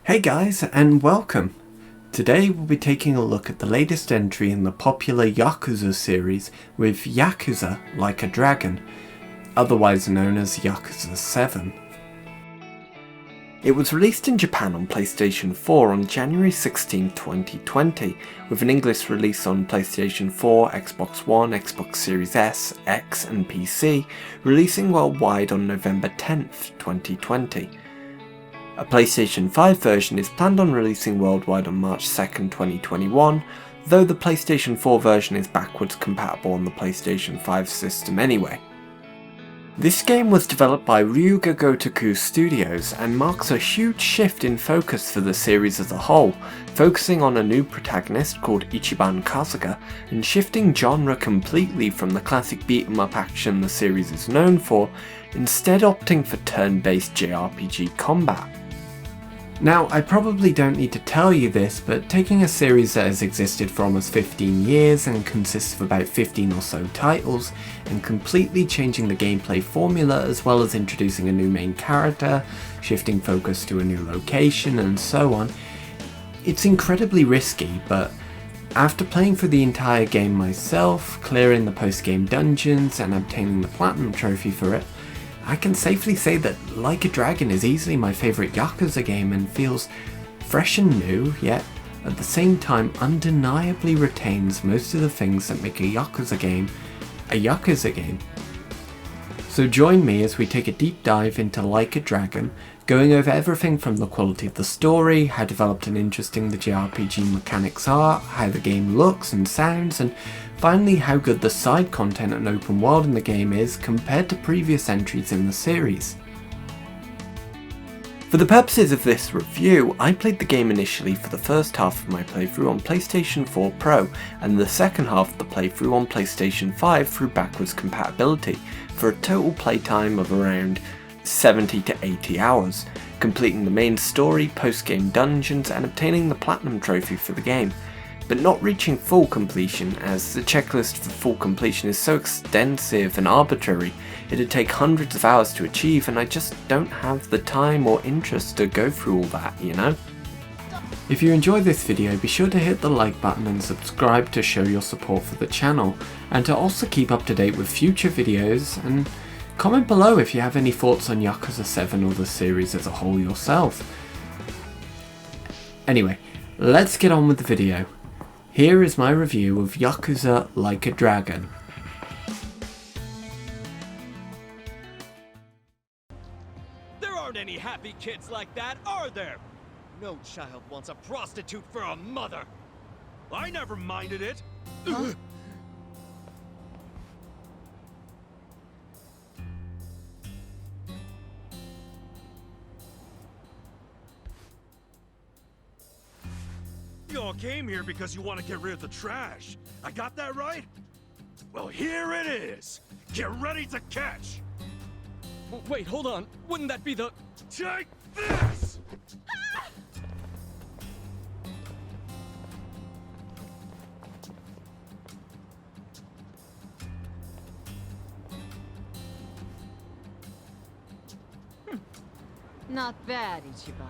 Hey guys, and welcome! Today we'll be taking a look at the latest entry in the popular Yakuza series with Yakuza Like a Dragon, otherwise known as Yakuza 7. It was released in Japan on PlayStation 4 on January 16, 2020, with an English release on PlayStation 4, Xbox One, Xbox Series S, X and PC, releasing worldwide on November 10th, 2020. A PlayStation 5 version is planned on releasing worldwide on March 2nd, 2021, though the PlayStation 4 version is backwards compatible on the PlayStation 5 system anyway. This game was developed by Ryu Ga Gotoku Studios and marks a huge shift in focus for the series as a whole, focusing on a new protagonist called Ichiban Kasuga and shifting genre completely from the classic beat-em-up action the series is known for, instead opting for turn-based JRPG combat. Now, I probably don't need to tell you this, but taking a series that has existed for almost 15 years and consists of about 15 or so titles, and completely changing the gameplay formula as well as introducing a new main character, shifting focus to a new location and so on, it's incredibly risky, but after playing through the entire game myself, clearing the post-game dungeons and obtaining the Platinum Trophy for it, I can safely say that Like a Dragon is easily my favourite Yakuza game and feels fresh and new, yet at the same time undeniably retains most of the things that make a Yakuza game a Yakuza game. So join me as we take a deep dive into Like a Dragon, going over everything from the quality of the story, how developed and interesting the JRPG mechanics are, how the game looks and sounds, and finally how good the side content and open world in the game is compared to previous entries in the series. For the purposes of this review, I played the game initially for the first half of my playthrough on PlayStation 4 Pro and the second half of the playthrough on PlayStation 5 through backwards compatibility, for a total playtime of around 70 to 80 hours, completing the main story, post-game dungeons and obtaining the Platinum Trophy for the game, but not reaching full completion as the checklist for full completion is so extensive and arbitrary it'd take hundreds of hours to achieve, and I just don't have the time or interest to go through all that, you know? If you enjoyed this video, be sure to hit the like button and subscribe to show your support for the channel, and to also keep up to date with future videos, and comment below if you have any thoughts on Yakuza 7 or the series as a whole yourself. Anyway, let's get on with the video. Here is my review of Yakuza Like a Dragon. There aren't any happy kids like that, are there? No child wants a prostitute for a mother. I never minded it. Huh? You all came here because you want to get rid of the trash. I got that right? Well, here it is. Get ready to catch. Wait, hold on. Wouldn't that be the... Take this! Not bad, Ichiban.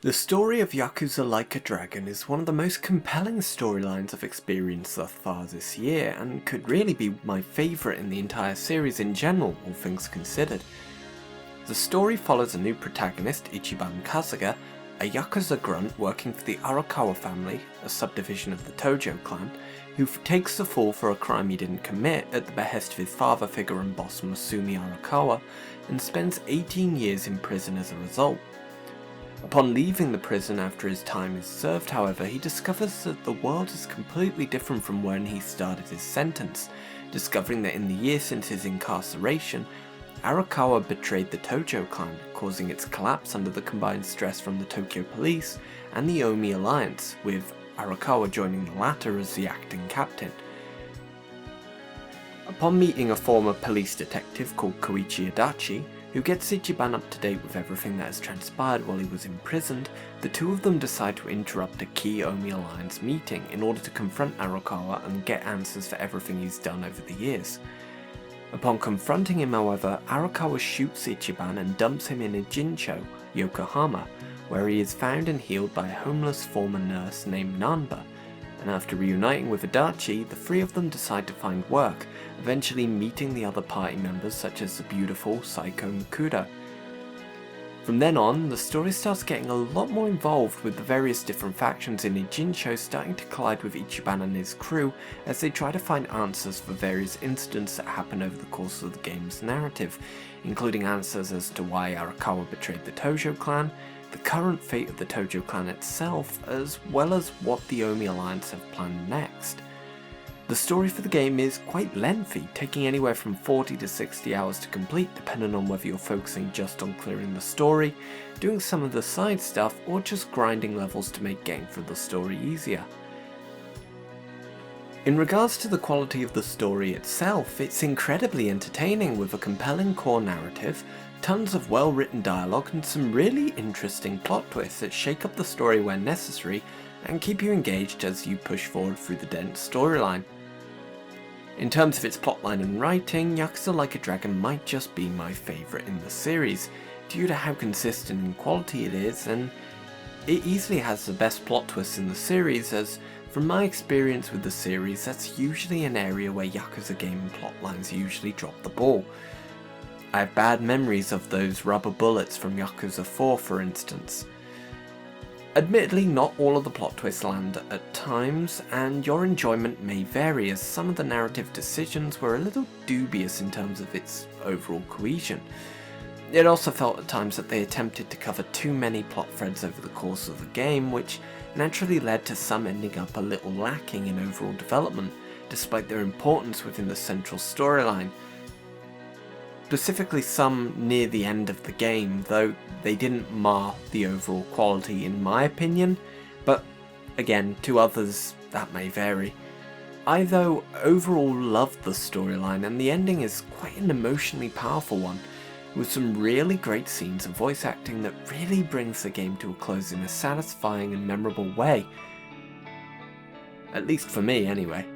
The story of Yakuza Like a Dragon is one of the most compelling storylines I've experienced thus far this year, and could really be my favourite in the entire series in general, all things considered. The story follows a new protagonist, Ichiban Kasuga, a Yakuza grunt working for the Arakawa family, a subdivision of the Tojo clan, who takes the fall for a crime he didn't commit at the behest of his father figure and boss Masumi Arakawa, and spends 18 years in prison as a result. Upon leaving the prison after his time is served, however, he discovers that the world is completely different from when he started his sentence, discovering that in the year since his incarceration, Arakawa betrayed the Tojo clan, causing its collapse under the combined stress from the Tokyo police and the Omi alliance, with Arakawa joining the latter as the acting captain. Upon meeting a former police detective called Koichi Adachi, who gets Ichiban up to date with everything that has transpired while he was imprisoned, the two of them decide to interrupt a key Omi Alliance meeting in order to confront Arakawa and get answers for everything he's done over the years. Upon confronting him, however, Arakawa shoots Ichiban and dumps him in a Jincho, Yokohama, where he is found and healed by a homeless former nurse named Nanba, and after reuniting with Adachi, the three of them decide to find work, eventually meeting the other party members such as the beautiful Saiko Mikuda. From then on, the story starts getting a lot more involved, with the various different factions in Ijincho starting to collide with Ichiban and his crew as they try to find answers for various incidents that happen over the course of the game's narrative, including answers as to why Arakawa betrayed the Tojo clan, the current fate of the Tojo clan itself, as well as what the Omi Alliance have planned next. The story for the game is quite lengthy, taking anywhere from 40 to 60 hours to complete, depending on whether you're focusing just on clearing the story, doing some of the side stuff, or just grinding levels to make getting through the story easier. In regards to the quality of the story itself, it's incredibly entertaining with a compelling core narrative, tons of well-written dialogue and some really interesting plot twists that shake up the story where necessary and keep you engaged as you push forward through the dense storyline. In terms of its plotline and writing, Yakuza Like a Dragon might just be my favourite in the series, due to how consistent in quality it is, and it easily has the best plot twists in the series, as from my experience with the series, that's usually an area where Yakuza game plotlines usually drop the ball. I have bad memories of those rubber bullets from Yakuza 4 for instance. Admittedly, not all of the plot twists land at times, and your enjoyment may vary as some of the narrative decisions were a little dubious in terms of its overall cohesion. It also felt at times that they attempted to cover too many plot threads over the course of the game, which naturally led to some ending up a little lacking in overall development, despite their importance within the central storyline. Specifically some near the end of the game, though they didn't mar the overall quality in my opinion, but again, to others that may vary. I though overall loved the storyline, and the ending is quite an emotionally powerful one, with some really great scenes and voice acting that really brings the game to a close in a satisfying and memorable way. At least for me anyway.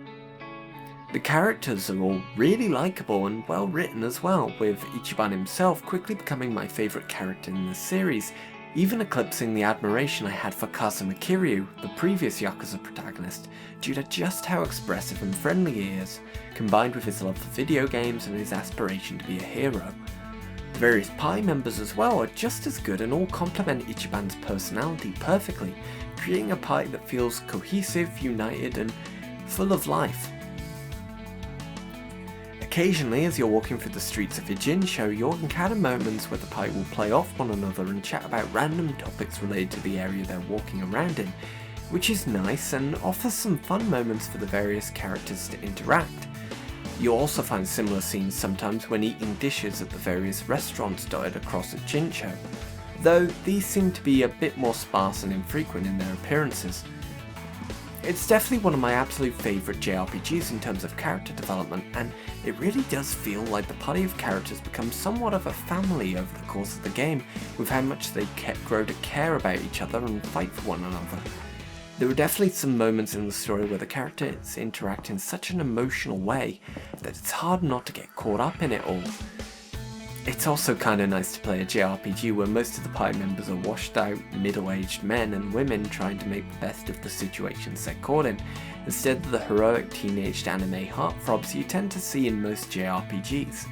The characters are all really likeable and well written as well, with Ichiban himself quickly becoming my favourite character in the series, even eclipsing the admiration I had for Kazuma Kiryu, the previous Yakuza protagonist, due to just how expressive and friendly he is, combined with his love for video games and his aspiration to be a hero. The various party members as well are just as good and all complement Ichiban's personality perfectly, creating a party that feels cohesive, united and full of life. Occasionally, as you're walking through the streets of Ijincho, you'll encounter moments where the party will play off one another and chat about random topics related to the area they're walking around in, which is nice and offers some fun moments for the various characters to interact. You'll also find similar scenes sometimes when eating dishes at the various restaurants dotted across Ijincho, though these seem to be a bit more sparse and infrequent in their appearances. It's definitely one of my absolute favourite JRPGs in terms of character development, and it really does feel like the party of characters becomes somewhat of a family over the course of the game, with how much they grow to care about each other and fight for one another. There are definitely some moments in the story where the characters interact in such an emotional way that it's hard not to get caught up in it all. It's also kinda nice to play a JRPG where most of the party members are washed out, middle-aged men and women trying to make the best of the situations they're caught in, instead of the heroic teenaged anime heartthrobs you tend to see in most JRPGs.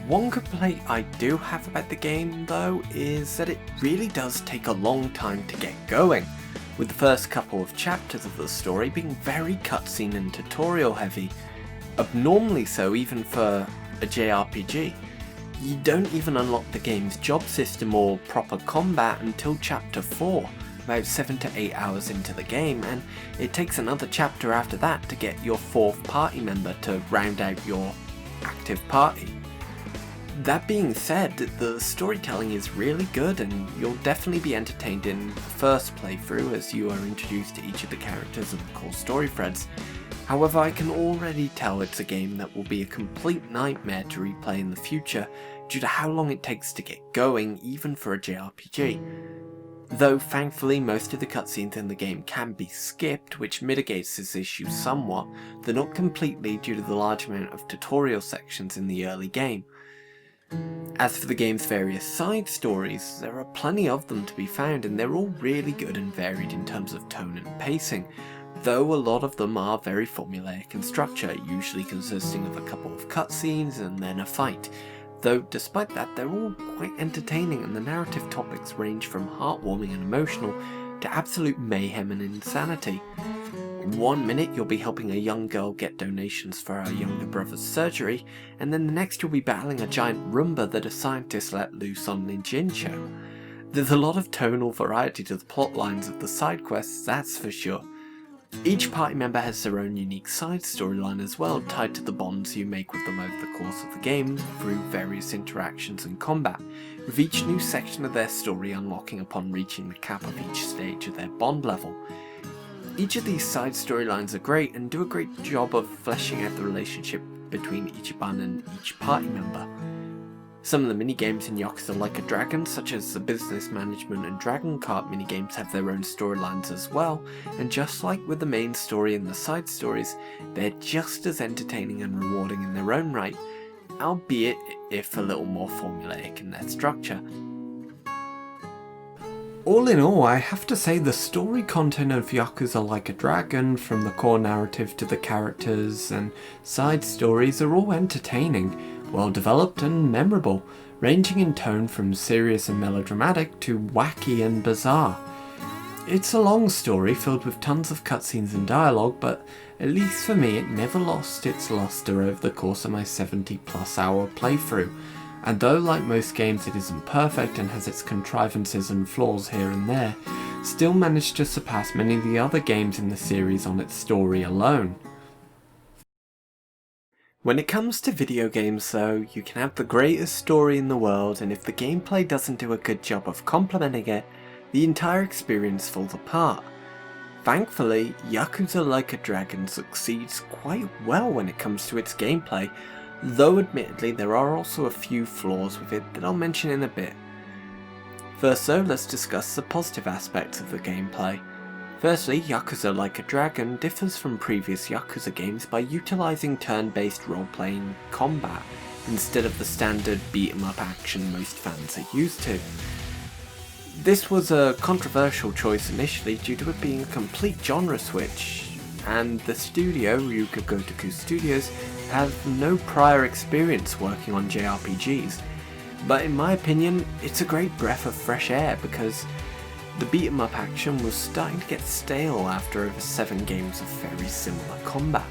One complaint I do have about the game though is that it really does take a long time to get going, with the first couple of chapters of the story being very cutscene and tutorial heavy, abnormally so even for a JRPG. You don't even unlock the game's job system or proper combat until chapter 4, about 7 to 8 hours into the game, and it takes another chapter after that to get your 4th party member to round out your active party. That being said, the storytelling is really good and you'll definitely be entertained in the first playthrough as you are introduced to each of the characters and the core story threads. However, I can already tell it's a game that will be a complete nightmare to replay in the future due to how long it takes to get going, even for a JRPG. Though thankfully most of the cutscenes in the game can be skipped, which mitigates this issue somewhat, though not completely due to the large amount of tutorial sections in the early game. As for the game's various side stories, there are plenty of them to be found, and they're all really good and varied in terms of tone and pacing, though a lot of them are very formulaic in structure, usually consisting of a couple of cutscenes and then a fight. Though despite that, they're all quite entertaining, and the narrative topics range from heartwarming and emotional to absolute mayhem and insanity. 1 minute you'll be helping a young girl get donations for her younger brother's surgery, and then the next you'll be battling a giant Roomba that a scientist let loose on Ninjincho. There's a lot of tonal variety to the plot lines of the side quests, that's for sure. Each party member has their own unique side storyline as well, tied to the bonds you make with them over the course of the game through various interactions and combat, with each new section of their story unlocking upon reaching the cap of each stage of their bond level. Each of these side storylines are great and do a great job of fleshing out the relationship between Ichiban and each party member. Some of the minigames in Yakuza Like a Dragon, such as the business management and Dragon Kart minigames, have their own storylines as well, and just like with the main story and the side stories, they're just as entertaining and rewarding in their own right, albeit if a little more formulaic in their structure. All in all, I have to say the story content of Yakuza Like a Dragon, from the core narrative to the characters and side stories, are all entertaining, well developed and memorable, ranging in tone from serious and melodramatic to wacky and bizarre. It's a long story filled with tons of cutscenes and dialogue, but at least for me it never lost its luster over the course of my 70+ hour playthrough. And though like most games it isn't perfect and has its contrivances and flaws here and there, still managed to surpass many of the other games in the series on its story alone. When it comes to video games though, you can have the greatest story in the world, and if the gameplay doesn't do a good job of complementing it, the entire experience falls apart. Thankfully, Yakuza Like a Dragon succeeds quite well when it comes to its gameplay, though admittedly there are also a few flaws with it that I'll mention in a bit. First though, let's discuss the positive aspects of the gameplay. Firstly, Yakuza Like a Dragon differs from previous Yakuza games by utilising turn-based role-playing combat instead of the standard beat-em-up action most fans are used to. This was a controversial choice initially due to it being a complete genre switch, and the studio, Ryu Ga Gotoku Studios, have no prior experience working on JRPGs, but in my opinion it's a great breath of fresh air because the beat-em-up action was starting to get stale after over 7 games of very similar combat.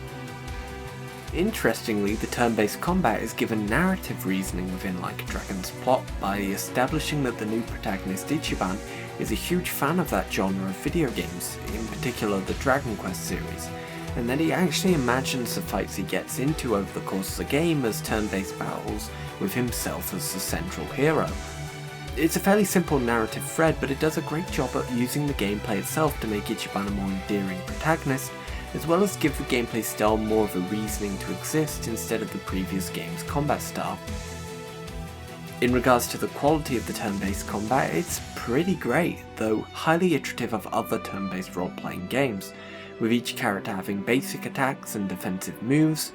Interestingly, the turn-based combat is given narrative reasoning within Like a Dragon's plot by establishing that the new protagonist Ichiban is a huge fan of that genre of video games, in particular the Dragon Quest series, and that he actually imagines the fights he gets into over the course of the game as turn-based battles with himself as the central hero. It's a fairly simple narrative thread, but it does a great job at using the gameplay itself to make Ichiban a more endearing protagonist, as well as give the gameplay style more of a reasoning to exist instead of the previous game's combat style. In regards to the quality of the turn-based combat, it's pretty great, though highly iterative of other turn-based role-playing games, with each character having basic attacks and defensive moves,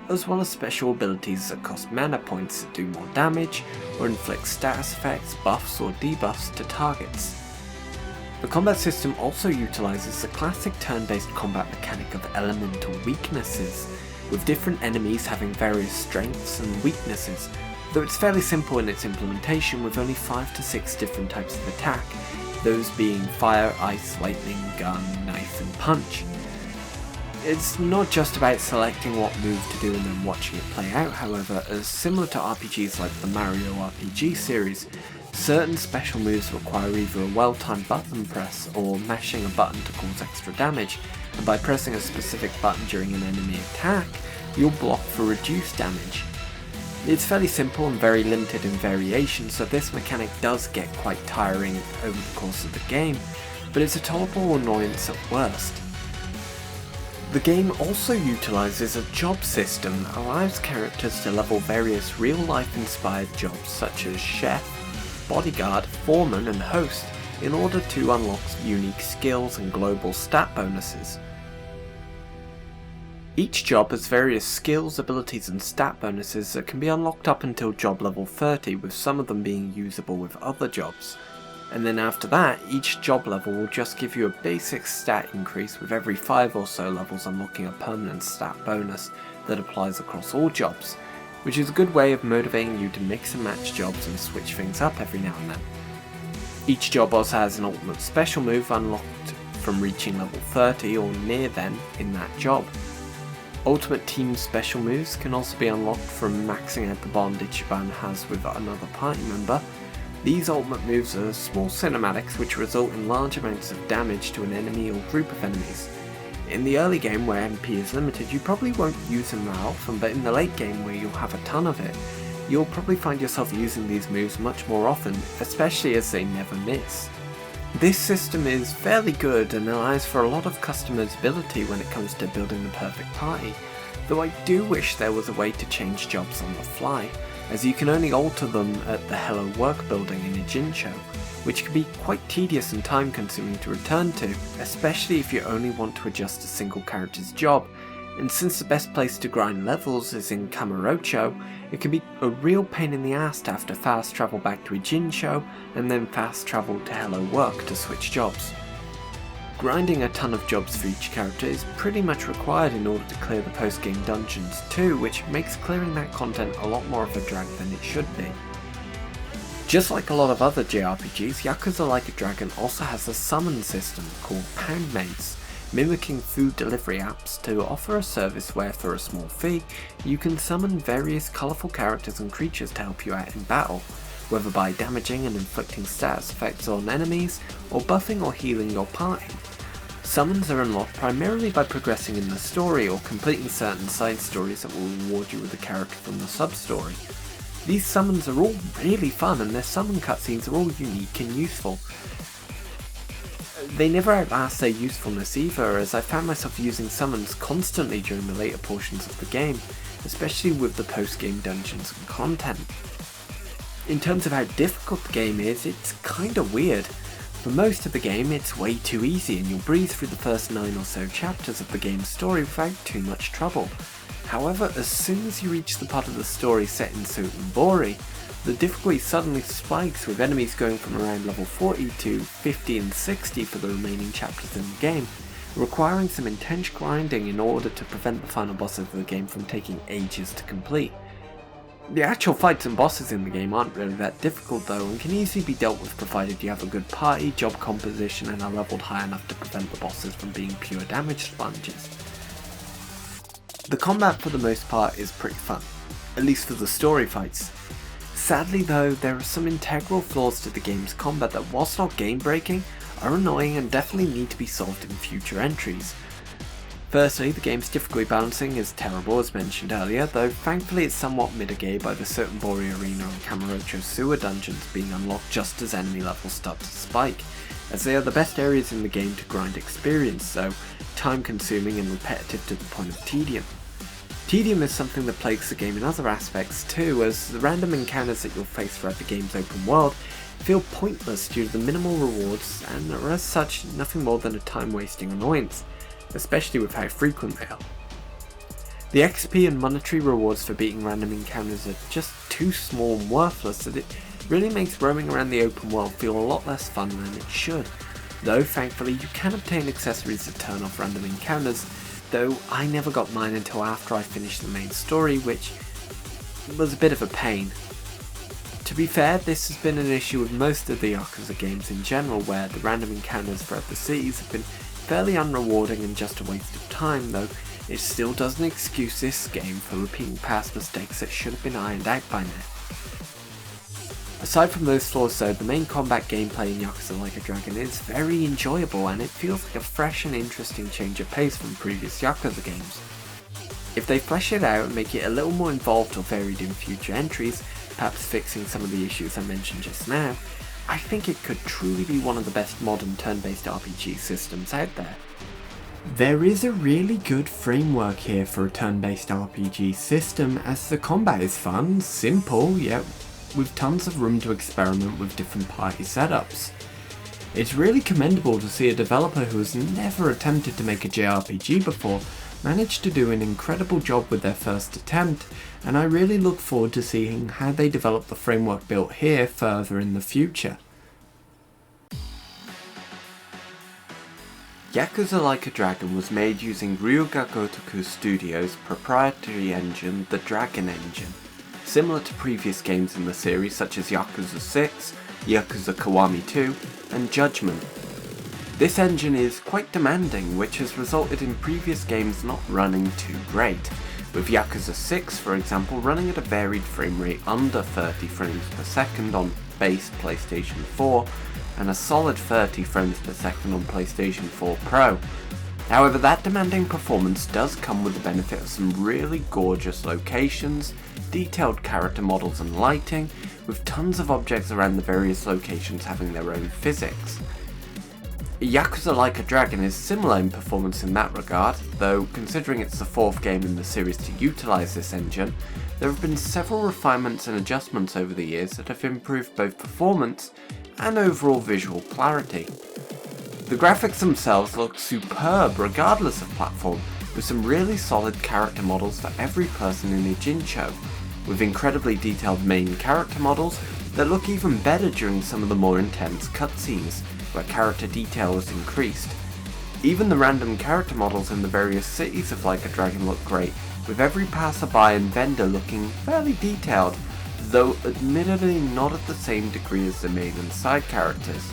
as well as special abilities that cost mana points that do more damage, or inflict status effects, buffs or debuffs to targets. The combat system also utilises the classic turn-based combat mechanic of elemental weaknesses, with different enemies having various strengths and weaknesses, though it's fairly simple in its implementation with only 5 to 6 different types of attack, those being fire, ice, lightning, gun, knife and punch. It's not just about selecting what move to do and then watching it play out, however, as similar to RPGs like the Mario RPG series, certain special moves require either a well-timed button press or mashing a button to cause extra damage, and by pressing a specific button during an enemy attack, you'll block for reduced damage. It's fairly simple and very limited in variation, so this mechanic does get quite tiring over the course of the game, but it's a tolerable annoyance at worst. The game also utilises a job system that allows characters to level various real-life inspired jobs such as chef, bodyguard, foreman and host in order to unlock unique skills and global stat bonuses. Each job has various skills, abilities and stat bonuses that can be unlocked up until job level 30, with some of them being usable with other jobs. And then after that, each job level will just give you a basic stat increase, with every 5 or so levels unlocking a permanent stat bonus that applies across all jobs, which is a good way of motivating you to mix and match jobs and switch things up every now and then. Each job also has an ultimate special move unlocked from reaching level 30 or near then in that job. Ultimate team special moves can also be unlocked from maxing out the bond Ichiban has with another party member. These ultimate moves are small cinematics which result in large amounts of damage to an enemy or group of enemies. In the early game where MP is limited, you probably won't use them that often, but in the late game where you'll have a ton of it, you'll probably find yourself using these moves much more often, especially as they never miss. This system is fairly good and allows for a lot of customizability when it comes to building the perfect party, though I do wish there was a way to change jobs on the fly, as you can only alter them at the Hello Work building in Ijincho, which can be quite tedious and time consuming to return to, especially if you only want to adjust a single character's job, and since the best place to grind levels is in Kamurocho, it can be a real pain in the ass to have to fast travel back to Ijincho and then fast travel to Hello Work to switch jobs. Grinding a ton of jobs for each character is pretty much required in order to clear the post-game dungeons too, which makes clearing that content a lot more of a drag than it should be. Just like a lot of other JRPGs, Yakuza Like a Dragon also has a summon system called Pound Maids, mimicking food delivery apps to offer a service where for a small fee, you can summon various colourful characters and creatures to help you out in battle, whether by damaging and inflicting status effects on enemies, or buffing or healing your party. Summons are unlocked primarily by progressing in the story or completing certain side stories that will reward you with a character from the sub-story. These summons are all really fun and their summon cutscenes are all unique and useful. They never outlast their usefulness either, as I found myself using summons constantly during the later portions of the game, especially with the post-game dungeons and content. In terms of how difficult the game is, it's kinda weird. For most of the game, it's way too easy and you'll breeze through the first 9 or so chapters of the game's story without too much trouble. However, as soon as you reach the part of the story set in Sotenbori, the difficulty suddenly spikes, with enemies going from around level 40 to 50 and 60 for the remaining chapters in the game, requiring some intense grinding in order to prevent the final bosses of the game from taking ages to complete. The actual fights and bosses in the game aren't really that difficult though, and can easily be dealt with provided you have a good party, job composition and are leveled high enough to prevent the bosses from being pure damage sponges. The combat for the most part is pretty fun, at least for the story fights. Sadly though, there are some integral flaws to the game's combat that, whilst not game breaking, are annoying and definitely need to be solved in future entries. Firstly, the game's difficulty balancing is terrible as mentioned earlier, though thankfully it's somewhat mitigated by the Sotenbori Arena and Kamurocho sewer dungeons being unlocked just as enemy levels start to spike, as they are the best areas in the game to grind experience, though time consuming and repetitive to the point of tedium. Tedium is something that plagues the game in other aspects too, as the random encounters that you'll face throughout the game's open world feel pointless due to the minimal rewards and are as such nothing more than a time-wasting annoyance, especially with how frequent they are. The XP and monetary rewards for beating random encounters are just too small and worthless that it really makes roaming around the open world feel a lot less fun than it should, though thankfully you can obtain accessories to turn off random encounters, though I never got mine until after I finished the main story, which was a bit of a pain. To be fair, this has been an issue with most of the Yakuza games in general, where the random encounters throughout the cities have been fairly unrewarding and just a waste of time, though it still doesn't excuse this game for repeating past mistakes that should have been ironed out by now. Aside from those flaws though, the main combat gameplay in Yakuza Like a Dragon is very enjoyable and it feels like a fresh and interesting change of pace from previous Yakuza games. If they flesh it out and make it a little more involved or varied in future entries, perhaps fixing some of the issues I mentioned just now, I think it could truly be one of the best modern turn-based RPG systems out there. There is a really good framework here for a turn-based RPG system, as the combat is fun, simple, yet with tons of room to experiment with different party setups. It's really commendable to see a developer who has never attempted to make a JRPG before manage to do an incredible job with their first attempt, and I really look forward to seeing how they develop the framework built here further in the future. Yakuza Like a Dragon was made using Ryu Ga Gotoku Studios' proprietary engine, the Dragon Engine, similar to previous games in the series such as Yakuza 6, Yakuza Kiwami 2, and Judgment. This engine is quite demanding, which has resulted in previous games not running too great, with Yakuza 6 for example running at a varied frame rate under 30 frames per second on base PlayStation 4, and a solid 30 frames per second on PlayStation 4 Pro. However, that demanding performance does come with the benefit of some really gorgeous locations, detailed character models and lighting, with tons of objects around the various locations having their own physics. Yakuza Like a Dragon is similar in performance in that regard, though considering it's the fourth game in the series to utilise this engine, there have been several refinements and adjustments over the years that have improved both performance and overall visual clarity. The graphics themselves look superb regardless of platform, with some really solid character models for every person in Ijincho, with incredibly detailed main character models that look even better during some of the more intense cutscenes, where character detail is increased. Even the random character models in the various cities of Like a Dragon look great, with every passerby and vendor looking fairly detailed, though admittedly not at the same degree as the main and side characters.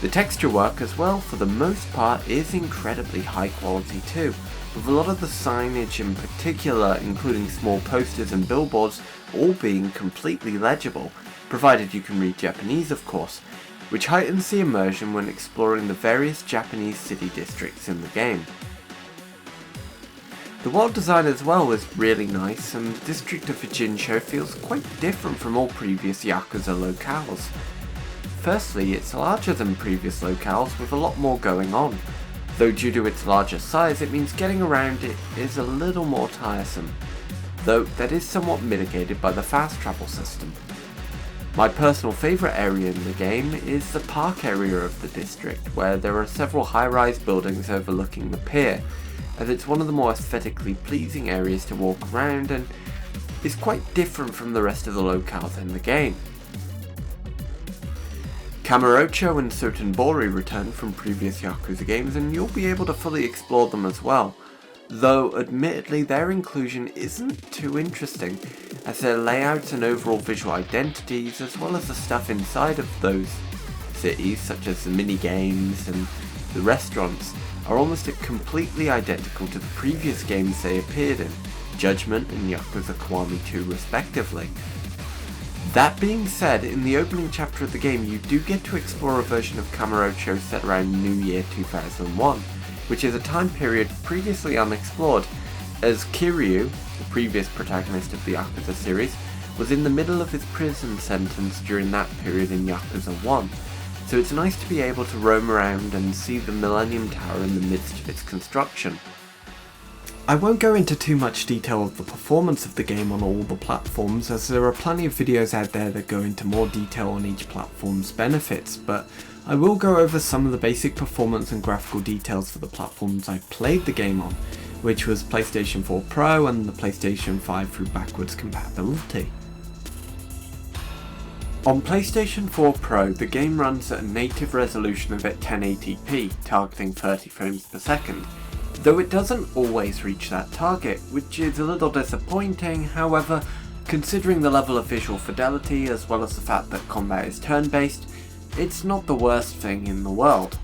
The texture work as well, for the most part, is incredibly high quality too, with a lot of the signage in particular, including small posters and billboards, all being completely legible, provided you can read Japanese of course, which heightens the immersion when exploring the various Japanese city districts in the game. The world design as well is really nice, and the district of Ijincho feels quite different from all previous Yakuza locales. Firstly, it's larger than previous locales with a lot more going on, though due to its larger size it means getting around it is a little more tiresome, though that is somewhat mitigated by the fast travel system. My personal favourite area in the game is the park area of the district, where there are several high-rise buildings overlooking the pier, as it's one of the more aesthetically pleasing areas to walk around and is quite different from the rest of the locales in the game. Kamurocho and Sotenbori return from previous Yakuza games, and you'll be able to fully explore them as well, though admittedly their inclusion isn't too interesting, as their layouts and overall visual identities, as well as the stuff inside of those cities, such as the mini-games and the restaurants, are almost completely identical to the previous games they appeared in, Judgment and Yakuza Kiwami 2 respectively. That being said, in the opening chapter of the game you do get to explore a version of Kamurocho set around New Year 2001, which is a time period previously unexplored, as Kiryu, the previous protagonist of the Yakuza series, was in the middle of his prison sentence during that period in Yakuza 1, so it's nice to be able to roam around and see the Millennium Tower in the midst of its construction. I won't go into too much detail of the performance of the game on all the platforms, as there are plenty of videos out there that go into more detail on each platform's benefits, but I will go over some of the basic performance and graphical details for the platforms I played the game on, which was PlayStation 4 Pro and the PlayStation 5 through backwards compatibility. On PlayStation 4 Pro, the game runs at a native resolution of at 1080p, targeting 30 frames per second, though it doesn't always reach that target, which is a little disappointing. However, considering the level of visual fidelity as well as the fact that combat is turn-based, it's not the worst thing in the world.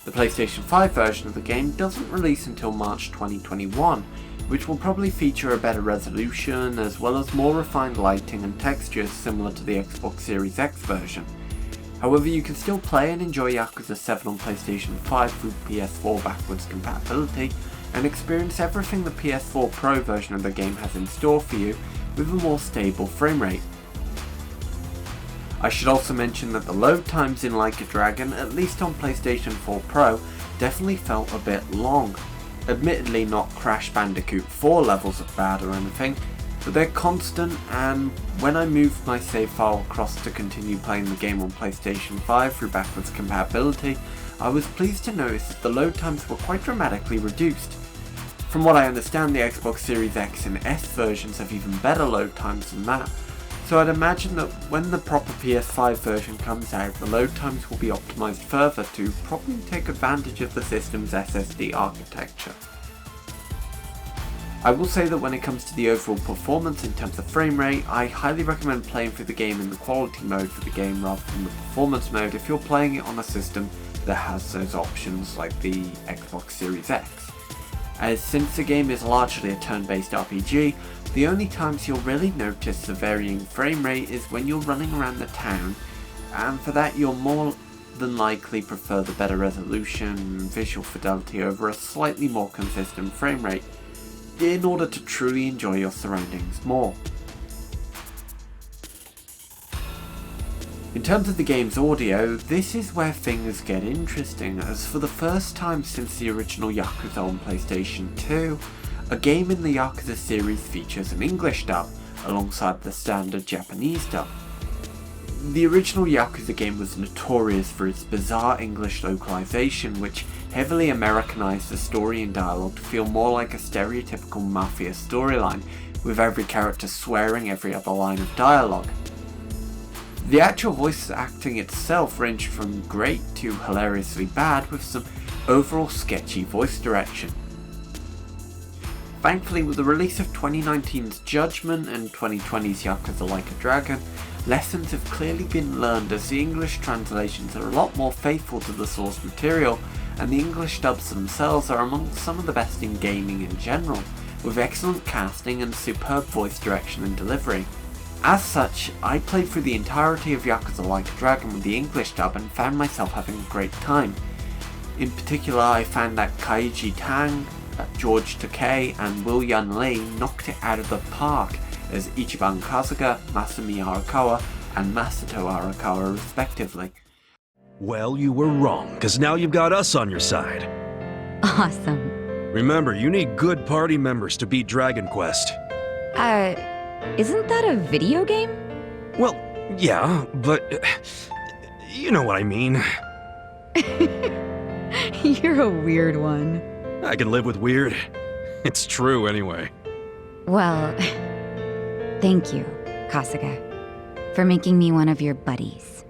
The PlayStation 5 version of the game doesn't release until March 2021, which will probably feature a better resolution as well as more refined lighting and textures similar to the Xbox Series X version. However, you can still play and enjoy Yakuza 7 on PlayStation 5 through PS4 backwards compatibility, and experience everything the PS4 Pro version of the game has in store for you with a more stable frame rate. I should also mention that the load times in Like a Dragon, at least on PlayStation 4 Pro, definitely felt a bit long. Admittedly not Crash Bandicoot 4 levels of bad or anything, but they're constant, and when I moved my save file across to continue playing the game on PlayStation 5 through backwards compatibility, I was pleased to notice that the load times were quite dramatically reduced. From what I understand, the Xbox Series X and S versions have even better load times than that, so I'd imagine that when the proper PS5 version comes out, the load times will be optimised further to properly take advantage of the system's SSD architecture. I will say that when it comes to the overall performance in terms of frame rate, I highly recommend playing through the game in the quality mode for the game rather than the performance mode if you're playing it on a system that has those options like the Xbox Series X. As since the game is largely a turn-based RPG, the only times you'll really notice the varying frame rate is when you're running around the town, and for that you'll more than likely prefer the better resolution and visual fidelity over a slightly more consistent frame rate, in order to truly enjoy your surroundings more. In terms of the game's audio, this is where things get interesting, as for the first time since the original Yakuza on PlayStation 2, a game in the Yakuza series features an English dub, alongside the standard Japanese dub. The original Yakuza game was notorious for its bizarre English localization, which heavily Americanized the story and dialogue to feel more like a stereotypical mafia storyline, with every character swearing every other line of dialogue. The actual voice acting itself ranged from great to hilariously bad, with some overall sketchy voice direction. Thankfully, with the release of 2019's Judgment and 2020's Yakuza Like a Dragon, lessons have clearly been learned, as the English translations are a lot more faithful to the source material, and the English dubs themselves are among some of the best in gaming in general, with excellent casting and superb voice direction and delivery. As such, I played through the entirety of Yakuza Like a Dragon with the English dub and found myself having a great time. In particular, I found that Kaiji Tang, George Takei and Will Yun Lee knocked it out of the park as Ichiban Kasuga, Masumi Arakawa and Masato Arakawa respectively. Well, you were wrong, because now you've got us on your side. Awesome. Remember, you need good party members to beat Dragon Quest. Isn't that a video game? Well, yeah, but you know what I mean. You're a weird one. I can live with weird. It's true anyway. Well, thank you, Kasuga, for making me one of your buddies.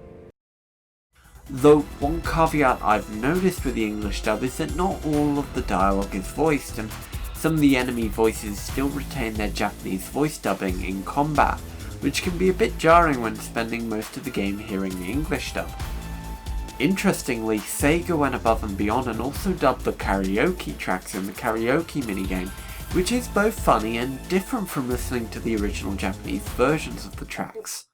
Though one caveat I've noticed with the English dub is that not all of the dialogue is voiced, and some of the enemy voices still retain their Japanese voice dubbing in combat, which can be a bit jarring when spending most of the game hearing the English dub. Interestingly, SEGA went above and beyond and also dubbed the karaoke tracks in the karaoke minigame, which is both funny and different from listening to the original Japanese versions of the tracks.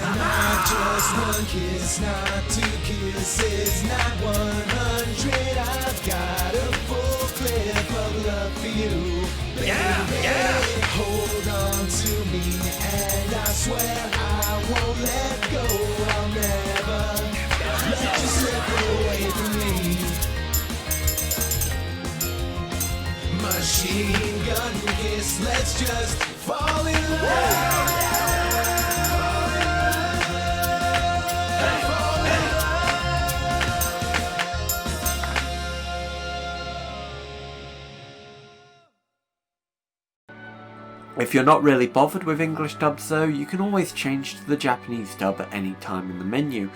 Not just one kiss, not two kisses, not 100. I've got a full clip of love for you. Baby, hold on to me, and I swear I won't let go. I'll never let you slip away from me. Machine gun kiss, let's just fall in love. If you're not really bothered with English dubs though, you can always change to the Japanese dub at any time in the menu,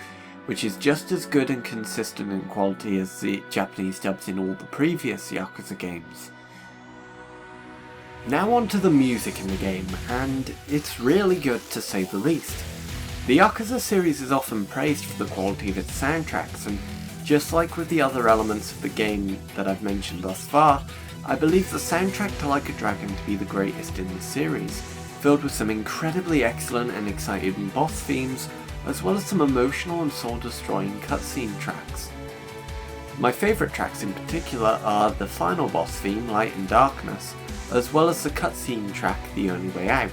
which is just as good and consistent in quality as the Japanese dubs in all the previous Yakuza games. Now on to the music in the game, and it's really good to say the least. The Yakuza series is often praised for the quality of its soundtracks, and just like with the other elements of the game that I've mentioned thus far, I believe the soundtrack to Like a Dragon to be the greatest in the series, filled with some incredibly excellent and exciting boss themes, as well as some emotional and soul-destroying cutscene tracks. My favourite tracks in particular are the final boss theme, Light and Darkness, as well as the cutscene track, The Only Way Out.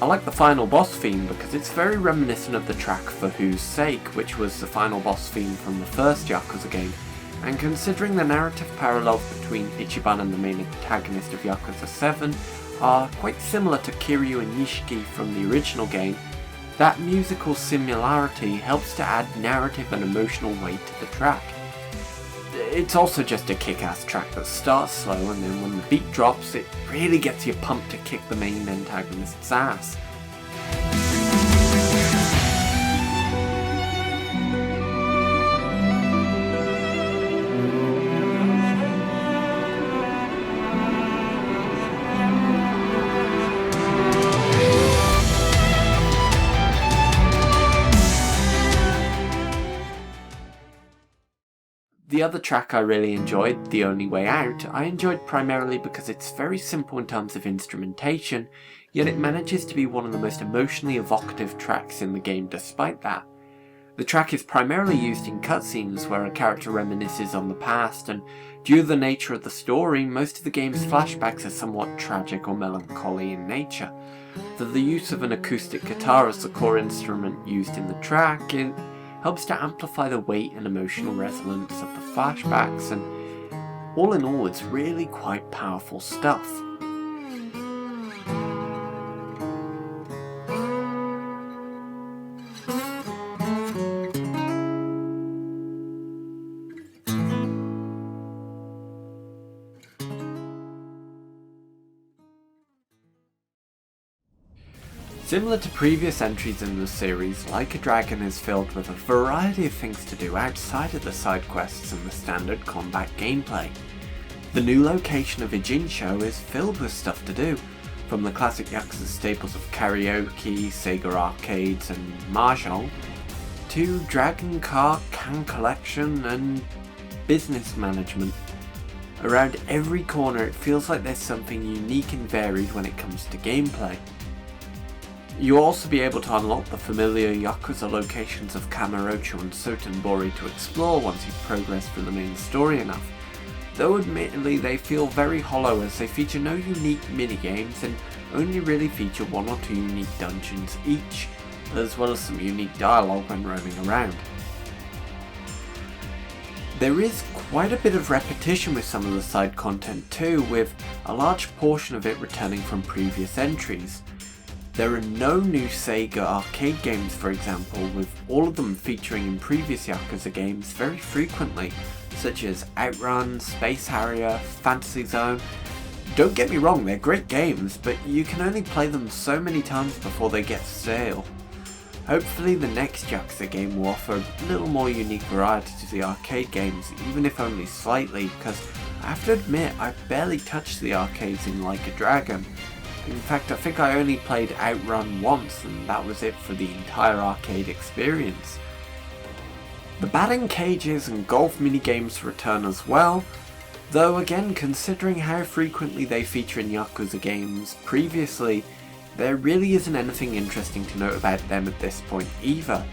I like the final boss theme because it's very reminiscent of the track For Whose Sake, which was the final boss theme from the first Yakuza game, and considering the narrative parallels between Ichiban and the main antagonist of Yakuza 7 are quite similar to Kiryu and Nishiki from the original game, that musical similarity helps to add narrative and emotional weight to the track. It's also just a kick-ass track that starts slow, and then when the beat drops, it really gets you pumped to kick the main antagonist's ass. The other track I really enjoyed, The Only Way Out, I enjoyed primarily because it's very simple in terms of instrumentation, yet it manages to be one of the most emotionally evocative tracks in the game despite that. The track is primarily used in cutscenes where a character reminisces on the past, and due to the nature of the story, most of the game's flashbacks are somewhat tragic or melancholy in nature. Though the use of an acoustic guitar as the core instrument used in the track, it helps to amplify the weight and emotional resonance of the flashbacks, and all in all, it's really quite powerful stuff. Similar to previous entries in the series, Like a Dragon is filled with a variety of things to do outside of the side quests and the standard combat gameplay. The new location of Ijinsho is filled with stuff to do, from the classic Yakuza staples of karaoke, Sega arcades and mahjong, to Dragon Car can collection and business management. Around every corner it feels like there's something unique and varied when it comes to gameplay. You'll also be able to unlock the familiar Yakuza locations of Kamurocho and Sotenbori to explore once you've progressed through the main story enough, though admittedly they feel very hollow as they feature no unique minigames and only really feature one or two unique dungeons each, as well as some unique dialogue when roaming around. There is quite a bit of repetition with some of the side content too, with a large portion of it returning from previous entries. There are no new SEGA arcade games, for example, with all of them featuring in previous Yakuza games very frequently, such as Outrun, Space Harrier, Fantasy Zone. Don't get me wrong, they're great games, but you can only play them so many times before they get stale. Hopefully the next Yakuza game will offer a little more unique variety to the arcade games, even if only slightly, because I have to admit I've barely touched the arcades in Like a Dragon. In fact, I think I only played Outrun once, and that was it for the entire arcade experience. The batting cages and golf minigames return as well, though again, considering how frequently they feature in Yakuza games previously, there really isn't anything interesting to note about them at this point either.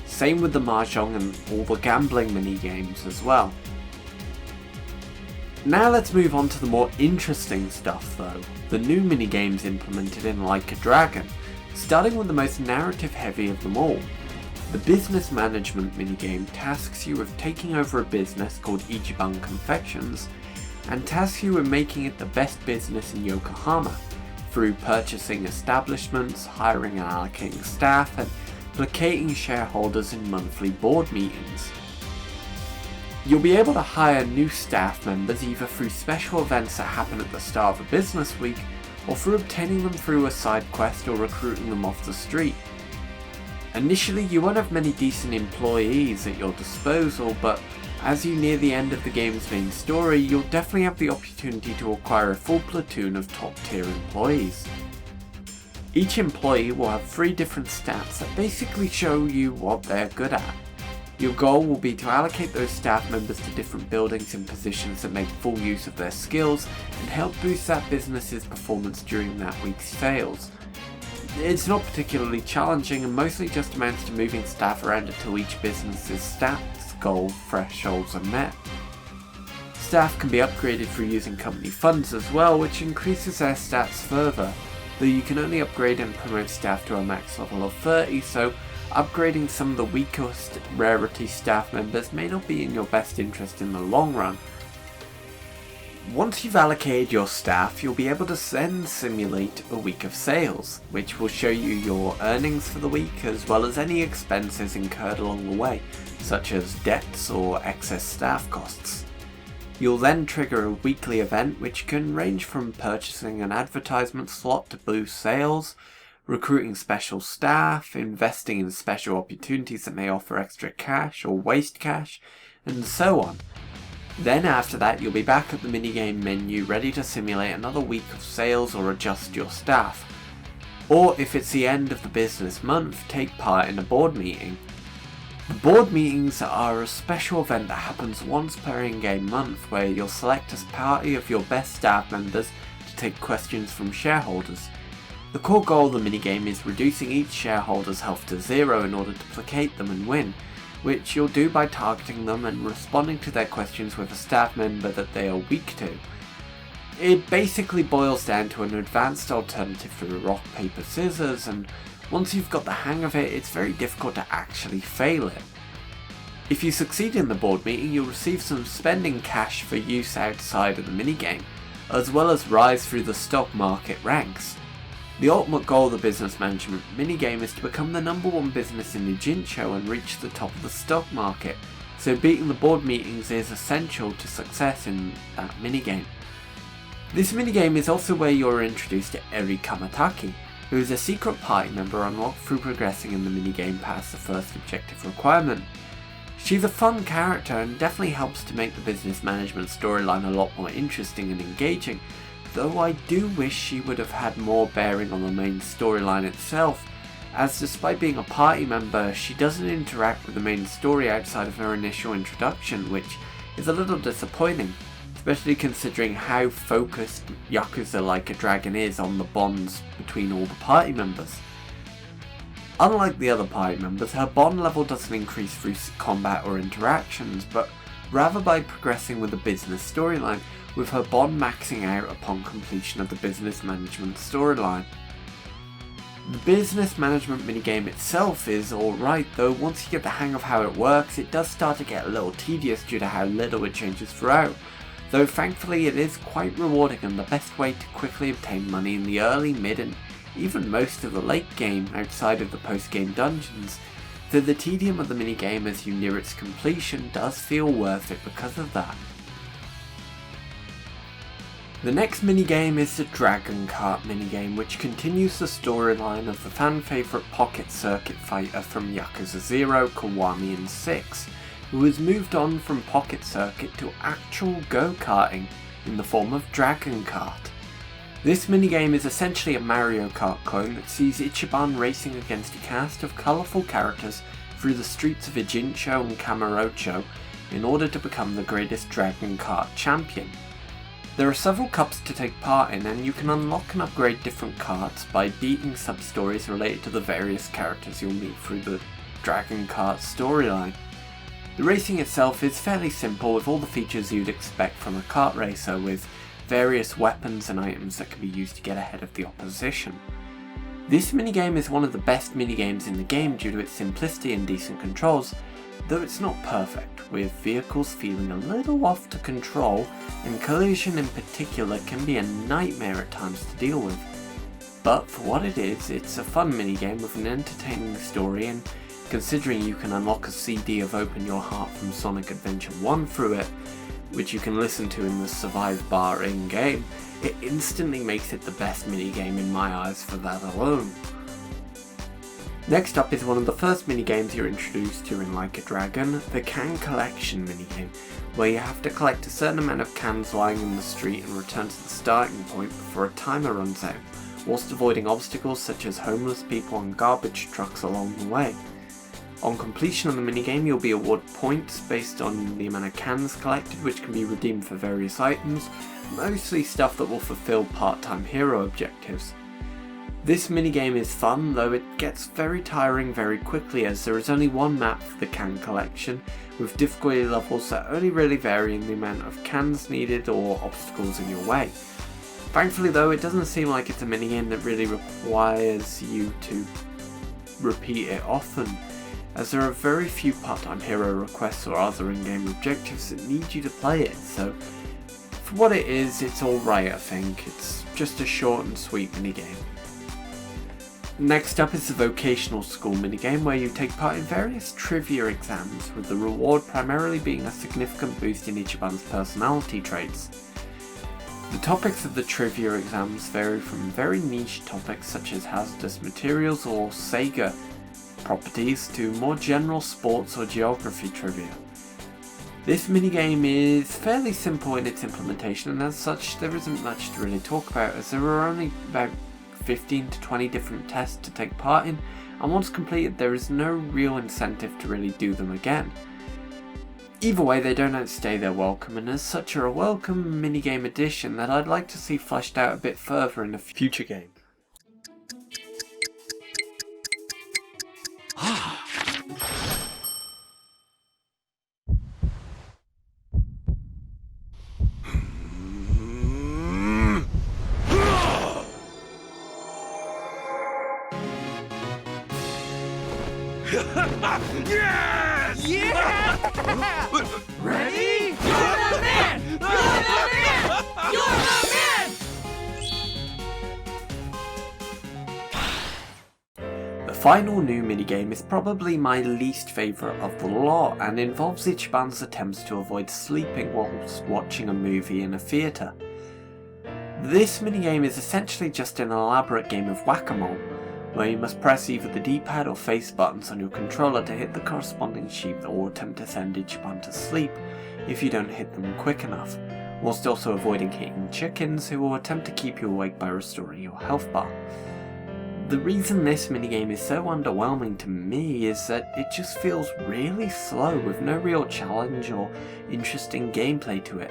Same with the mahjong and all the gambling minigames as well. Now let's move on to the more interesting stuff though, the new minigames implemented in Like a Dragon, starting with the most narrative heavy of them all. The business management minigame tasks you with taking over a business called Ichiban Confections, and tasks you with making it the best business in Yokohama, through purchasing establishments, hiring and allocating staff, and placating shareholders in monthly board meetings. You'll be able to hire new staff members either through special events that happen at the start of a business week, or through obtaining them through a side quest or recruiting them off the street. Initially you won't have many decent employees at your disposal, but as you near the end of the game's main story, you'll definitely have the opportunity to acquire a full platoon of top tier employees. Each employee will have 3 different stats that basically show you what they're good at. Your goal will be to allocate those staff members to different buildings and positions that make full use of their skills and help boost that business's performance during that week's sales. It's not particularly challenging and mostly just amounts to moving staff around until each business's stats goal thresholds are met. Staff can be upgraded through using company funds as well, which increases their stats further, though you can only upgrade and promote staff to a max level of 30, so upgrading some of the weakest rarity staff members may not be in your best interest in the long run. Once you've allocated your staff, you'll be able to then simulate a week of sales, which will show you your earnings for the week as well as any expenses incurred along the way, such as debts or excess staff costs. You'll then trigger a weekly event which can range from purchasing an advertisement slot to boost sales, recruiting special staff, investing in special opportunities that may offer extra cash or waste cash, and so on. Then after that you'll be back at the minigame menu ready to simulate another week of sales or adjust your staff. Or if it's the end of the business month, take part in a board meeting. The board meetings are a special event that happens once per in-game month where you'll select a party of your best staff members to take questions from shareholders. The core goal of the minigame is reducing each shareholder's health to 0 in order to placate them and win, which you'll do by targeting them and responding to their questions with a staff member that they are weak to. It basically boils down to an advanced alternative to rock, paper, scissors, and once you've got the hang of it, it's very difficult to actually fail it. If you succeed in the board meeting, you'll receive some spending cash for use outside of the minigame, as well as rise through the stock market ranks. The ultimate goal of the business management minigame is to become the #1 business in the Jincho and reach the top of the stock market, so beating the board meetings is essential to success in that minigame. This minigame is also where you're introduced to Eri Kamataki, who is a secret party member unlocked through progressing in the minigame past the first objective requirement. She's a fun character and definitely helps to make the business management storyline a lot more interesting and engaging, though I do wish she would have had more bearing on the main storyline itself, as despite being a party member, she doesn't interact with the main story outside of her initial introduction, which is a little disappointing, especially considering how focused Yakuza Like a Dragon is on the bonds between all the party members. Unlike the other party members, her bond level doesn't increase through combat or interactions, but rather by progressing with the business storyline, with her bond maxing out upon completion of the business management storyline. The business management minigame itself is alright, though once you get the hang of how it works, it does start to get a little tedious due to how little it changes throughout, though thankfully it is quite rewarding and the best way to quickly obtain money in the early, mid and even most of the late game outside of the post-game dungeons, though the tedium of the minigame as you near its completion does feel worth it because of that. The next minigame is the Dragon Kart minigame, which continues the storyline of the fan favourite pocket circuit fighter from Yakuza 0, Kiwami in 6, who has moved on from pocket circuit to actual go-karting in the form of Dragon Kart. This minigame is essentially a Mario Kart clone that sees Ichiban racing against a cast of colourful characters through the streets of Ijincho and Kamurocho in order to become the greatest Dragon Kart champion. There are several cups to take part in, and you can unlock and upgrade different karts by beating sub-stories related to the various characters you'll meet through the Dragon Kart storyline. The racing itself is fairly simple with all the features you'd expect from a kart racer, with various weapons and items that can be used to get ahead of the opposition. This minigame is one of the best minigames in the game due to its simplicity and decent controls, though it's not perfect, with vehicles feeling a little off to control, and collision in particular can be a nightmare at times to deal with. But for what it is, it's a fun minigame with an entertaining story, and considering you can unlock a CD of Open Your Heart from Sonic Adventure 1 through it, which you can listen to in the Survive bar in-game, it instantly makes it the best minigame in my eyes for that alone. Next up is one of the first minigames you're introduced to in Like a Dragon, the Can Collection minigame, where you have to collect a certain amount of cans lying in the street and return to the starting point before a timer runs out, whilst avoiding obstacles such as homeless people and garbage trucks along the way. On completion of the minigame, you'll be awarded points based on the amount of cans collected, which can be redeemed for various items, mostly stuff that will fulfill part-time hero objectives. This minigame is fun, though it gets very tiring very quickly as there is only one map for the can collection, with difficulty levels that only really vary in the amount of cans needed or obstacles in your way. Thankfully though, it doesn't seem like it's a minigame that really requires you to repeat it often, as there are very few part-time hero requests or other in-game objectives that need you to play it, so for what it is, it's alright I think. It's just a short and sweet minigame. Next up is the vocational school minigame, where you take part in various trivia exams, with the reward primarily being a significant boost in Ichiban's personality traits. The topics of the trivia exams vary from very niche topics such as hazardous materials or SEGA properties to more general sports or geography trivia. This minigame is fairly simple in its implementation, and as such there isn't much to really talk about, as there are only about 15 to 20 different tests to take part in, and once completed there is no real incentive to really do them again. Either way, they don't outstay their welcome, and as such are a welcome minigame addition that I'd like to see fleshed out a bit further in a future game. Yes! Yeah! Ready? You're the man! You're the man! You're the man! The final new minigame is probably my least favourite of the lot, and involves Ichiban's attempts to avoid sleeping whilst watching a movie in a theatre. This minigame is essentially just an elaborate game of whack-a-mole, where you must press either the D-pad or face buttons on your controller to hit the corresponding sheep that will attempt to send Ichiban to sleep if you don't hit them quick enough, whilst also avoiding hitting chickens who will attempt to keep you awake by restoring your health bar. The reason this minigame is so underwhelming to me is that it just feels really slow with no real challenge or interesting gameplay to it.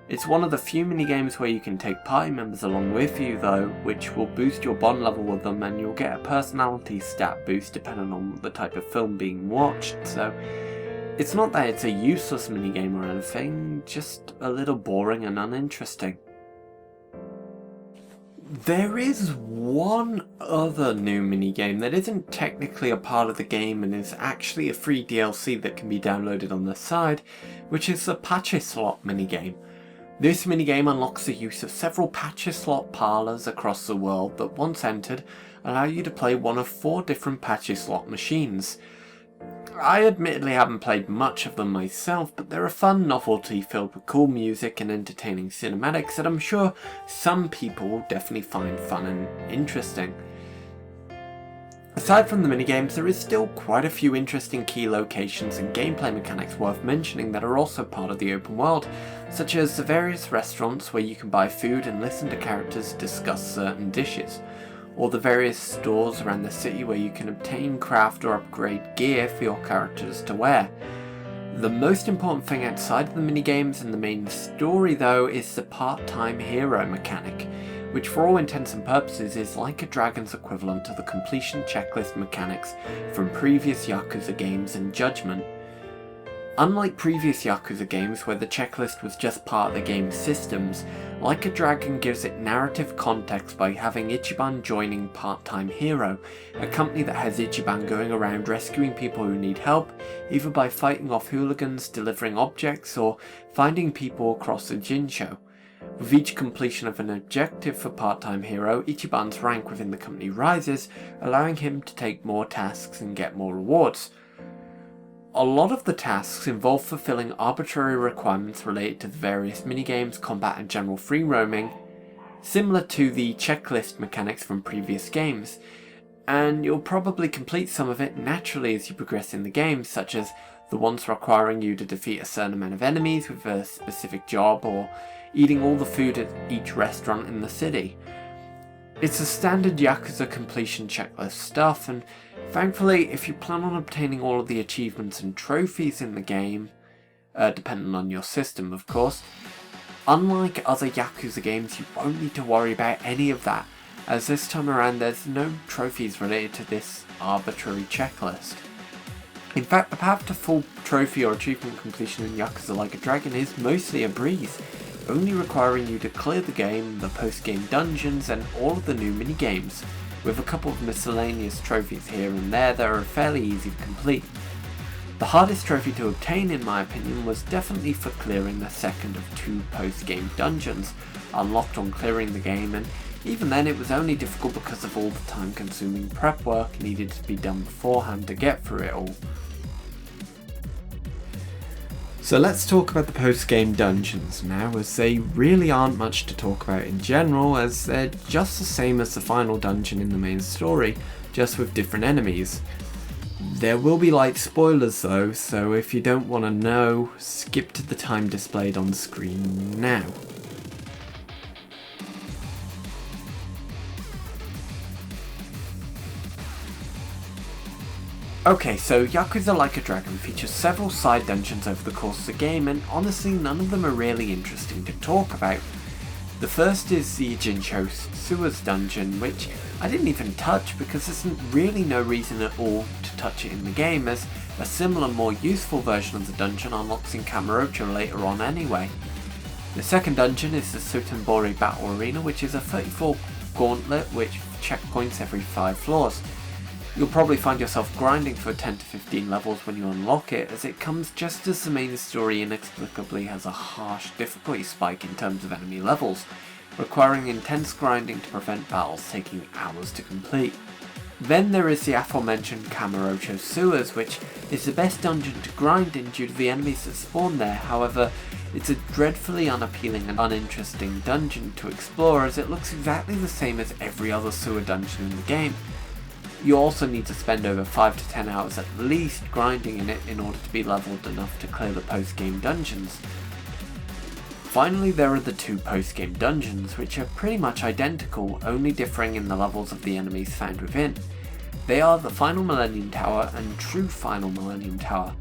It's one of the few minigames where you can take party members along with you though, which will boost your bond level with them, and you'll get a personality stat boost depending on the type of film being watched, so it's not that it's a useless minigame or anything, just a little boring and uninteresting. There is one other new minigame that isn't technically a part of the game and is actually a free DLC that can be downloaded on the side, which is the Patches Slot minigame. This minigame unlocks the use of several Patches Slot parlours across the world that, once entered, allow you to play one of 4 different Patches Slot machines. I admittedly haven't played much of them myself, but they're a fun novelty filled with cool music and entertaining cinematics that I'm sure some people will definitely find fun and interesting. Aside from the minigames, there is still quite a few interesting key locations and gameplay mechanics worth mentioning that are also part of the open world, such as the various restaurants where you can buy food and listen to characters discuss certain dishes, or the various stores around the city where you can obtain, craft or upgrade gear for your characters to wear. The most important thing outside of the minigames and the main story though is the part-time hero mechanic, which for all intents and purposes is like a Dragon's equivalent to the completion checklist mechanics from previous Yakuza games and Judgment. Unlike previous Yakuza games where the checklist was just part of the game's systems, Like a Dragon gives it narrative context by having Ichiban joining Part-Time Hero, a company that has Ichiban going around rescuing people who need help, either by fighting off hooligans, delivering objects, or finding people across the Jinsho. With each completion of an objective for Part-Time Hero, Ichiban's rank within the company rises, allowing him to take more tasks and get more rewards. A lot of the tasks involve fulfilling arbitrary requirements related to the various minigames, combat and general free roaming, similar to the checklist mechanics from previous games, and you'll probably complete some of it naturally as you progress in the game, such as the ones requiring you to defeat a certain amount of enemies with a specific job, or eating all the food at each restaurant in the city. It's a standard Yakuza completion checklist stuff, and thankfully, if you plan on obtaining all of the achievements and trophies in the game, depending on your system of course, unlike other Yakuza games you won't need to worry about any of that, as this time around there's no trophies related to this arbitrary checklist. In fact, the path to full trophy or achievement completion in Yakuza Like a Dragon is mostly a breeze, only requiring you to clear the game, the post-game dungeons, and all of the new mini-games. with a couple of miscellaneous trophies here and there that are fairly easy to complete. The hardest trophy to obtain in my opinion was definitely for clearing the second of 2 post-game dungeons, unlocked on clearing the game, and even then it was only difficult because of all the time consuming prep work needed to be done beforehand to get through it all. So let's talk about the post-game dungeons now, as they really aren't much to talk about in general, as they're just the same as the final dungeon in the main story, just with different enemies. There will be light spoilers though, so if you don't want to know, skip to the time displayed on screen now. Okay, so Yakuza Like a Dragon features several side dungeons over the course of the game, and honestly none of them are really interesting to talk about. The first is the Ijincho Sewers dungeon, which I didn't even touch because there's really no reason at all to touch it in the game, as a similar more useful version of the dungeon unlocks in Kamurocho later on anyway. The second dungeon is the Sotenbori Battle Arena, which is a 34 gauntlet which checkpoints every 5 floors. You'll probably find yourself grinding for 10 to 15 levels when you unlock it, as it comes just as the main story inexplicably has a harsh difficulty spike in terms of enemy levels, requiring intense grinding to prevent battles taking hours to complete. Then there is the aforementioned Kamurocho Sewers, which is the best dungeon to grind in due to the enemies that spawn there. However, it's a dreadfully unappealing and uninteresting dungeon to explore, as it looks exactly the same as every other sewer dungeon in the game. You also need to spend over 5 to 10 hours at least grinding in it in order to be leveled enough to clear the post-game dungeons. Finally, there are the 2 post-game dungeons, which are pretty much identical, only differing in the levels of the enemies found within. They are the Final Millennium Tower and True Final Millennium Tower.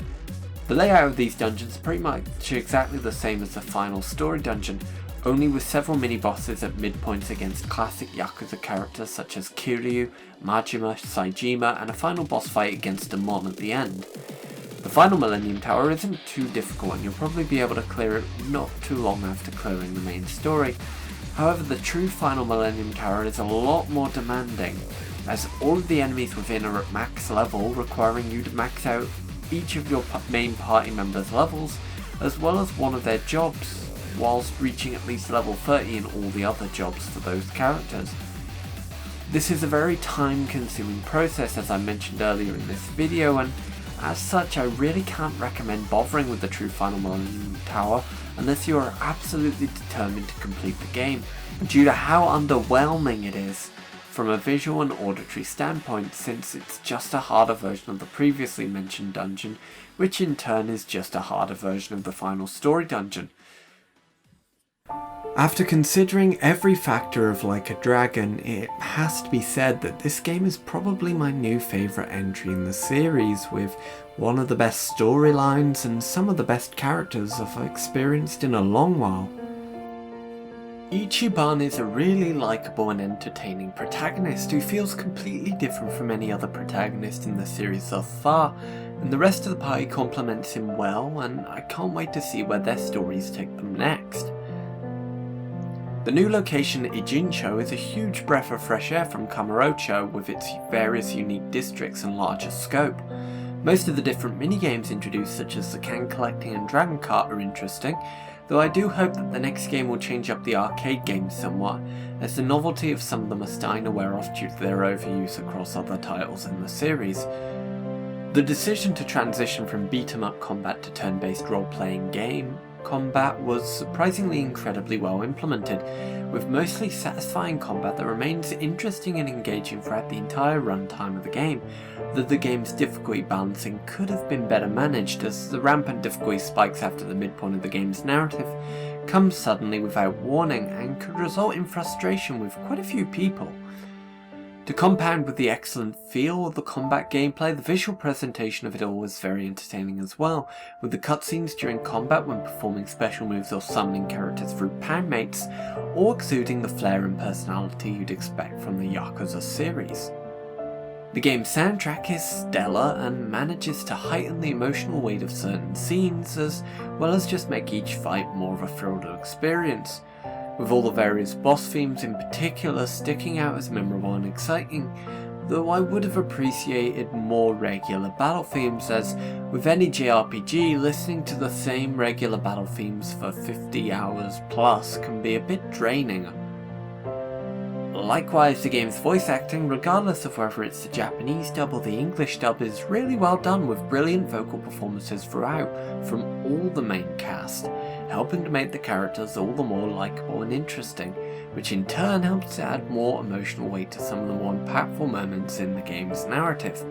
The layout of these dungeons is pretty much exactly the same as the final story dungeon, only with several mini-bosses at midpoints against classic Yakuza characters such as Kiryu, Majima, Saejima, and a final boss fight against Amon at the end. The Final Millennium Tower isn't too difficult, and you'll probably be able to clear it not too long after clearing the main story. However, the True Final Millennium Tower is a lot more demanding, as all of the enemies within are at max level, requiring you to max out each of your main party members' levels, as well as one of their jobs, whilst reaching at least level 30 in all the other jobs for those characters. This is a very time consuming process, as I mentioned earlier in this video, and as such I really can't recommend bothering with the True Final Millennium Tower unless you are absolutely determined to complete the game, due to how underwhelming it is from a visual and auditory standpoint, since it's just a harder version of the previously mentioned dungeon, which in turn is just a harder version of the final story dungeon. After considering every factor of Like a Dragon, it has to be said that this game is probably my new favourite entry in the series, with one of the best storylines and some of the best characters I've experienced in a long while. Ichiban is a really likeable and entertaining protagonist who feels completely different from any other protagonist in the series thus far, and the rest of the party complements him well, and I can't wait to see where their stories take them next. The new location Ijincho is a huge breath of fresh air from Kamurocho, with its various unique districts and larger scope. Most of the different minigames introduced, such as the can collecting and dragon cart, are interesting, though I do hope that the next game will change up the arcade games somewhat, as the novelty of some of them are starting to wear off due to their overuse across other titles in the series. The decision to transition from beat-em-up combat to turn-based role-playing game combat was surprisingly incredibly well implemented, with mostly satisfying combat that remains interesting and engaging throughout the entire runtime of the game, though the game's difficulty balancing could have been better managed, as the rampant difficulty spikes after the midpoint of the game's narrative come suddenly without warning and could result in frustration with quite a few people. To compound with the excellent feel of the combat gameplay, the visual presentation of it all was very entertaining as well, with the cutscenes during combat when performing special moves or summoning characters through poundmates, all exuding the flair and personality you'd expect from the Yakuza series. The game's soundtrack is stellar and manages to heighten the emotional weight of certain scenes, as well as just make each fight more of a thrill to experience. with all the various boss themes in particular sticking out as memorable and exciting, though I would have appreciated more regular battle themes, as with any JRPG, listening to the same regular battle themes for 50 hours plus can be a bit draining. Likewise, the game's voice acting, regardless of whether it's the Japanese dub or the English dub, is really well done, with brilliant vocal performances throughout from all the main cast, helping to make the characters all the more likeable and interesting, which in turn helps to add more emotional weight to some of the more impactful moments in the game's narrative.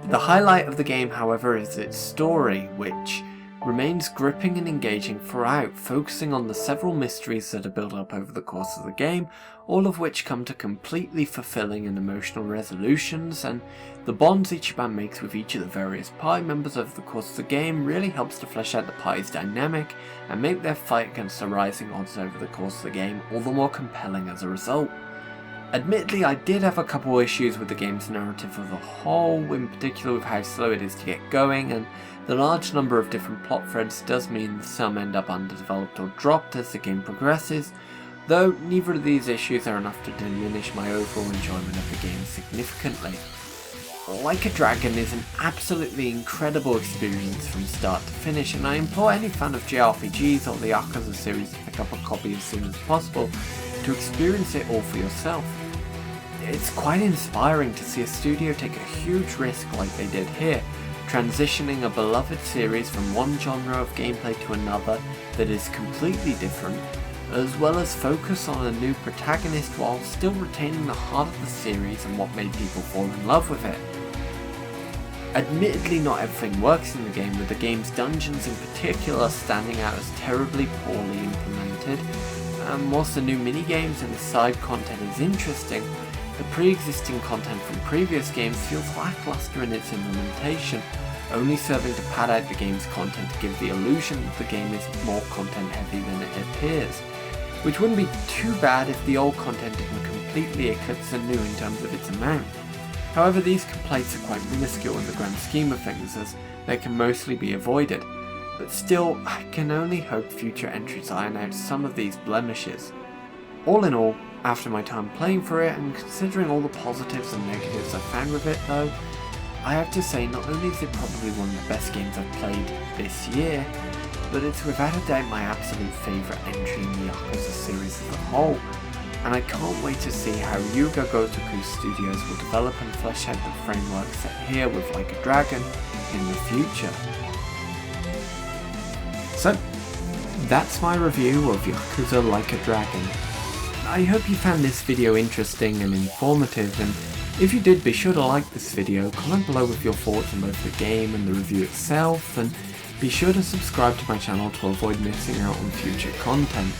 The highlight of the game, however, is its story, which remains gripping and engaging throughout, focusing on the several mysteries that are built up over the course of the game, all of which come to completely fulfilling and emotional resolutions, and the bonds each man makes with each of the various party members over the course of the game really helps to flesh out the party's dynamic and make their fight against the rising odds over the course of the game all the more compelling as a result. Admittedly, I did have a couple issues with the game's narrative as a whole, in particular with how slow it is to get going, and the large number of different plot threads does mean some end up underdeveloped or dropped as the game progresses, though neither of these issues are enough to diminish my overall enjoyment of the game significantly. Like a Dragon is an absolutely incredible experience from start to finish, and I implore any fan of JRPGs or the Yakuza series to pick up a copy as soon as possible to experience it all for yourself. It's quite inspiring to see a studio take a huge risk like they did here, transitioning a beloved series from one genre of gameplay to another that is completely different, as well as focus on a new protagonist while still retaining the heart of the series and what made people fall in love with it. Admittedly, not everything works in the game, with the game's dungeons in particular standing out as terribly poorly implemented, and whilst the new minigames and the side content is interesting, the pre-existing content from previous games feels lackluster in its implementation, only serving to pad out the game's content to give the illusion that the game is more content heavy than it appears, which wouldn't be too bad if the old content didn't completely eclipse the new in terms of its amount. However, these complaints are quite minuscule in the grand scheme of things, as they can mostly be avoided, but still, I can only hope future entries iron out some of these blemishes. All in all, after my time playing for it, and considering all the positives and negatives I've found with it though, I have to say not only is it probably one of the best games I've played this year, but it's without a doubt my absolute favourite entry in the Yakuza series as a whole, and I can't wait to see how Ryu Ga Gotoku Studios will develop and flesh out the framework set here with Like a Dragon in the future. So, that's my review of Yakuza Like a Dragon. I hope you found this video interesting and informative, and if you did, be sure to like this video, comment below with your thoughts on both the game and the review itself, and be sure to subscribe to my channel to avoid missing out on future content.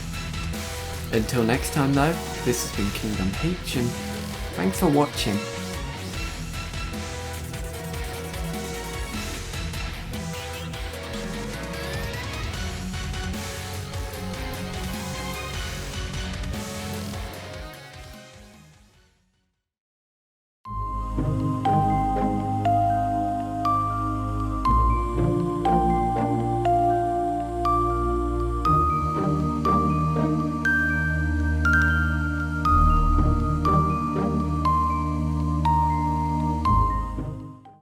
Until next time though, this has been Kingdom Peach, and thanks for watching.